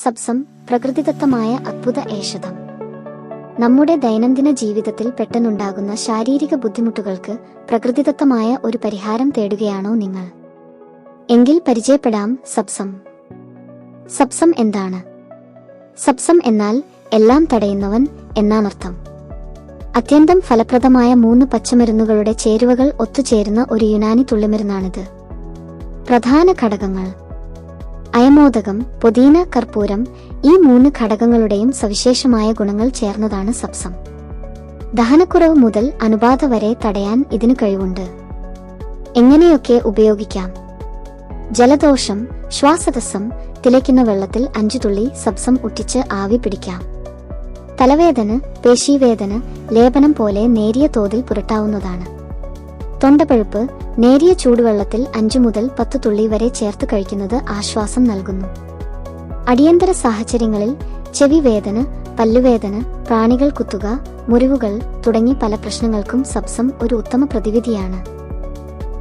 സബ്സം പ്രകൃതിദത്തമായ അദ്ഭുത ഔഷധം. നമ്മുടെ ദൈനംദിന ജീവിതത്തിൽ പെട്ടെന്നുണ്ടാകുന്ന ശാരീരിക ബുദ്ധിമുട്ടുകൾക്ക് പ്രകൃതിദത്തമായ ഒരു പരിഹാരം തേടുകയാണോ നിങ്ങൾ? എങ്കിൽ പരിചയപ്പെടാം സബ്സം. സബ്സം എന്താണ്? സബ്സം എന്നാൽ എല്ലാം തടയുന്നവൻ എന്നാണർത്ഥം. അത്യന്തം ഫലപ്രദമായ 3 പച്ചമരുന്നുകളുടെ ചേരുവകൾ ഒത്തുചേരുന്ന ഒരു യുനാനി തുള്ളിമരുന്നാണിത്. പ്രധാന ഘടകങ്ങൾ: അയമോദകം, പുതിന, കർപ്പൂരം. ഈ 3 ഘടകങ്ങളുടെയും സവിശേഷമായ ഗുണങ്ങൾ ചേർന്നതാണ് സബ്സം. ദഹനക്കുറവ് മുതൽ അണുബാധ വരെ തടയാൻ ഇതിനു കഴിവുണ്ട്. എങ്ങനെയൊക്കെ ഉപയോഗിക്കാം? ജലദോഷം, ശ്വാസതടസ്സം. തിളയ്ക്കുന്ന വെള്ളത്തിൽ 5 തുള്ളി സബ്സം ഉറ്റിച്ച് ആവി പിടിക്കാം. തലവേദന, പേശീവേദന ലേപനം പോലെ നേരിയ തോതിൽ പുരട്ടാവുന്നതാണ്. തൊണ്ടപഴുപ്പ്, നേരിയ ചൂടുവെള്ളത്തിൽ 5 മുതൽ 10 തുള്ളി വരെ ചേർത്ത് കഴിക്കുന്നത് ആശ്വാസം നൽകുന്നു. അടിയന്തര സാഹചര്യങ്ങളിൽ ചെവി വേദന, പല്ലുവേദന, പ്രാണികൾ കുത്തുക, മുറിവുകൾ തുടങ്ങി പല പ്രശ്നങ്ങൾക്കും സബ്സം ഒരു ഉത്തമ പ്രതിവിധിയാണ്.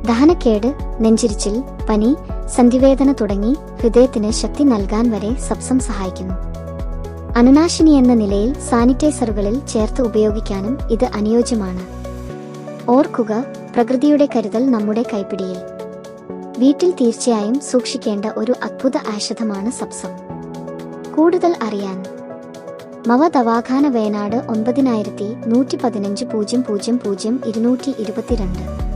ദഹനക്കേട്, നെഞ്ചിരിച്ചിൽ, പനി, സന്ധിവേദന തുടങ്ങി ഹൃദയത്തിന് ശക്തി നൽകാൻ വരെ സബ്സം സഹായിക്കുന്നു. അണുനാശിനി എന്ന നിലയിൽ സാനിറ്റൈസറുകളിൽ ചേർത്ത് ഉപയോഗിക്കാനും ഇത് അനുയോജ്യമാണ്. ഓർക്കുക, പ്രകൃതിയുടെ കരുതൽ നമ്മുടെ കൈപ്പിടിയിൽ. വീട്ടിൽ തീർച്ചയായും സൂക്ഷിക്കേണ്ട ഒരു അദ്ഭുത ഔഷധമാണ് സബ്സം. കൂടുതൽ അറിയാൻ മവ ദവാഖാന, വയനാട് 9115 000 222.